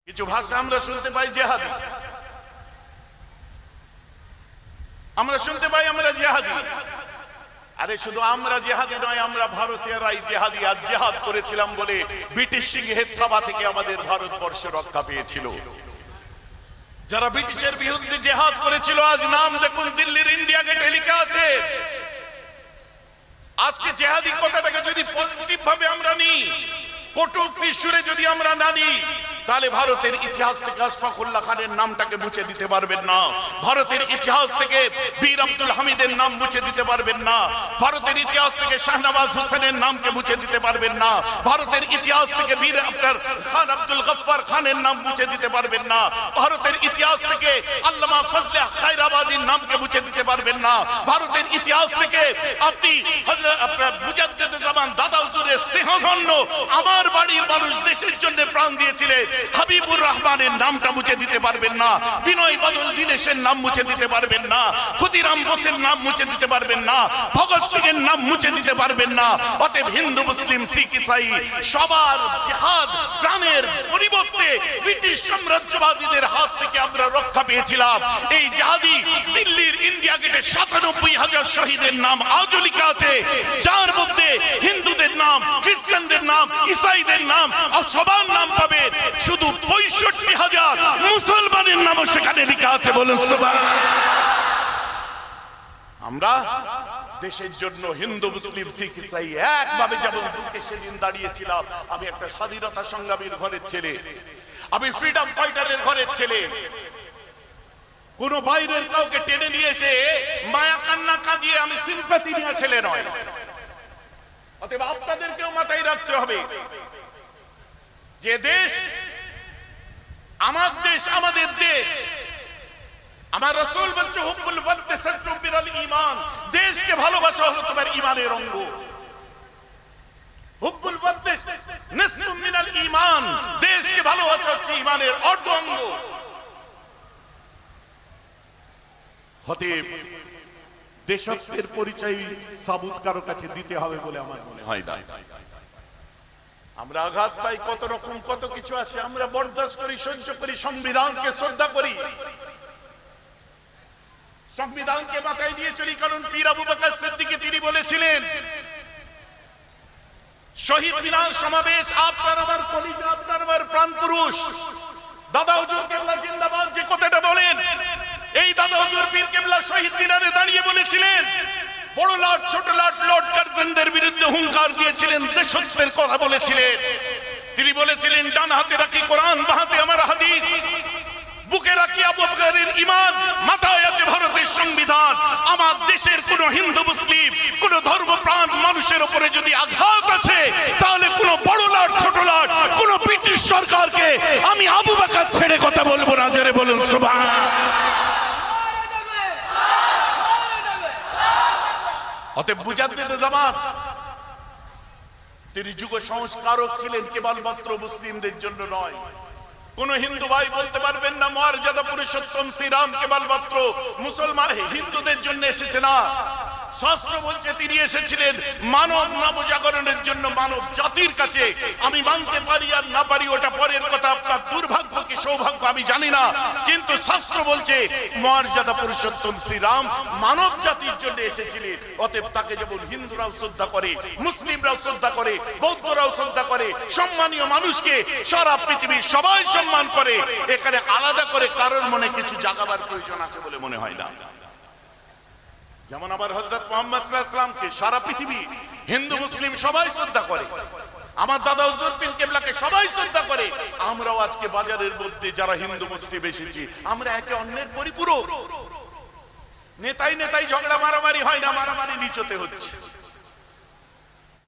কিছু ভাষা আমরা শুনতে পাই জেহাদি, আমরা শুনতে পাই আমরা জেহাদি। আরে শুধু আমরা জেহাদি নয়, আমরা ভারতীয়রাই জেহাদি। আর জেহাদ করেছিলাম বলে ব্রিটিশ সিংহের থাবা থেকে আমাদের ভারতবর্ষ রক্ষা পেয়েছিল। যারা ব্রিটিশের বিরুদ্ধে জেহাদ করেছিল, আজ নাম দেখুন দিল্লির ইন্ডিয়া গেটে লেখা আছে। আজকে জেহাদি কথাটাকে যদি পজিটিভ ভাবে আমরা নিই, কটূক্তি সুরে যদি আমরা না নিই, তাহলে ভারতের ইতিহাস থেকে আশফাকুল্লাহ খানের নামটাকে মুছে দিতে পারবেন না। ভারতের ইতিহাস থেকে বীর আব্দুল হামিদের নাম মুছে দিতে পারবেন না। ভারতের ইতিহাস থেকে শাহনওয়াজ হোসেনের নামকে মুছে দিতে পারবেন না। ভারতের ইতিহাস থেকে বীর আপনার খান আব্দুল গফফার খানের নাম মুছে দিতে পারবেন না। ভারতের ইতিহাস থেকে আল্লামা ফজলে খায়রাবাদীর নামকে মুছে দিতে পারবেন না। ভারতের ইতিহাস থেকে আপনি হযরত আপনার মুজাদ্দিদে জামান দাদা হুজুরের স্নেহধন্য আমার বাড়ির মানুষ দেশের জন্য প্রাণ দিয়েছিলেন হাবিবুর রহমানের নামটা মুছে দিতে পারবেন না। বিনয় বাদল দীনেশের নাম মুছে দিতে পারবেন না। ক্ষুদিরাম বোসের নাম মুছে দিতে পারবেন না। ভগৎ সিং এর নাম মুছে দিতে পারবেন না। অতএব হিন্দু মুসলিম শিখ ইসাই সবার জিহাদ প্রাণের পরিবর্তে ব্রিটিশ সাম্রাজ্যবাদীদের হাত থেকে আমরা রক্ষা পেয়েছিলাম। এই জিহাদি দিল্লির ইন্ডিয়া গেটে ৯৭,০০০ শহীদের নাম আজও লেখা আছে, যার মধ্যে হিন্দুদের নাম, খ্রিস্টানদের নাম, ইসাইদের নাম সবার নাম পাবে। শুধু ৬৫,০০০ মুসলমানের নামও সেখানে লেখা আছে। বলুন সুবহানাল্লাহ। আমরা দেশের জন্য হিন্দু মুসলিম শিখ ইসাই একভাবে যেমন বুকে সেদিন দাঁড়িয়েছিলাম। আমি একটা স্বাধীনতা সংগ্রামীর ঘরের ছেলে, আমি ফ্রিডম ফাইটারের ঘরের ছেলে। কোন বাইরের কাউকে টেনে নিয়ে এসে মায়া কান্না কাঁদিয়ে আমি সিম্পাথি নিয়ে ছেলে নয়। অতএব আপনাদেরকেও মাথায় রাখতে হবে যে দেশ আমার দেশ, আমাদের দেশ। আমার রাসূল বলছে হুব্বুল ওয়াতনি সাতরুম মিনাল ঈমান, দেশকে ভালোবাসা হলো তোমার ঈমানের অঙ্গ। হুব্বুল ওয়াতনি নিসফুম মিনাল ঈমান, দেশকে ভালোবাসা হচ্ছে ঈমানের অর্ধ অঙ্গ। অতএব দেশত্বের পরিচয় সাবুত কারো কাছে দিতে হবে বলে আমার মনে হয় না। আমরা আঘাত পাই, কত রকম কত কিছু আছে, আমরা বরদাস্ত করি, সহ্য করি, সংবিধানকে শ্রদ্ধা করি, সংবিধানকে মাথায় দিয়ে চলি। কারণ পীর আবু বকর সিদ্দিকী তিনি বলেছিলেন, শহীদ মিনার সমাবেশ আপনার আমার কলিজা, আপনার আমার প্রাণ পুরুষ দাদা হুজুর কেবলা জিন্দাবাদ যে কথাটা বলেন, এই দাদা হুজুর পীর কেবলা শহীদ মিনারে দাঁড়িয়ে বলেছিলেন। বড় লর্ড ছোট লর্ড লর্ড কার্জনদের বিরুদ্ধে হুঙ্কার দিয়েছিলেন, দেশত্বের কথা বলেছিলেন। তিনি বলেছিলেন, ডান হাতে রাখি কোরআন, বাঁ হাতে আমার হাদিস, বুকে রাখি আবু বকরের ঈমান, মাথায় আছে ভারতের সংবিধান। আমার দেশের কোন হিন্দু মুসলিম কোন ধর্মপ্রাণ মানুষের উপরে যদি আঘাত আছে, তাহলে কোন বড় লর্ড ছোট লর্ড কোন ব্রিটিশ সরকারকে আমি আবু বকর ছেড়ে কথা বলবো না। জোরে বলুন সুবহানাল্লাহ। অতএব মুজাদ্দিদে জামান তিনি যুগ সংস্কারক ছিলেন, কেবলমাত্র মুসলিমদের জন্য নয়। কোন হিন্দু ভাই বলতে পারবেন না মর্যাদা পুরুষোত্তম শ্রীরাম কেবলমাত্র মুসলমান হিন্দুদের জন্য এসেছে না। শাস্ত্র বলছে তিনি এসেছিলেন মানব নবজাগরণের জন্য, মানব জাতির কাছে। আমি মানতে পারি আর না পারি ওটা পরের কথা, আপনার দুর্ভাগ্য কি সৌভাগ্য আমি জানি না, কিন্তু শাস্ত্র বলছে মর্যাদা পুরুষোত্তম শ্রীরাম মানব জাতির জন্য এসেছিলেন। অতএব তাকে যেমন হিন্দুরাও শ্রদ্ধা করে, মুসলিমরাও শ্রদ্ধা করে, বৌদ্ধরাও শ্রদ্ধা করে, সম্মানীয় মানুষকে সারা পৃথিবীর সবাই সম্মান করে। এখানে আলাদা করে কারোর মনে কিছু জাগাবার প্রয়োজন আছে বলে মনে হয় না। যেমন আবার হযরত মুহাম্মদ সাল্লাল্লাহু আলাইহি ওয়াসাল্লামকে সারা পৃথিবী হিন্দু মুসলিম সবাই শ্রদ্ধা করে, আমার দাদা হুজুর পীর কেবলাকে সবাই শ্রদ্ধা করে। আমরাও আজকে বাজারের মধ্যে যারা হিন্দু মুসলিম এসেছি, আমরা একে অন্যের পরিপূরক। নেতাই নেতাই ঝগড়া মারামারি হয় না, মারামারি নিচতে হচ্ছে।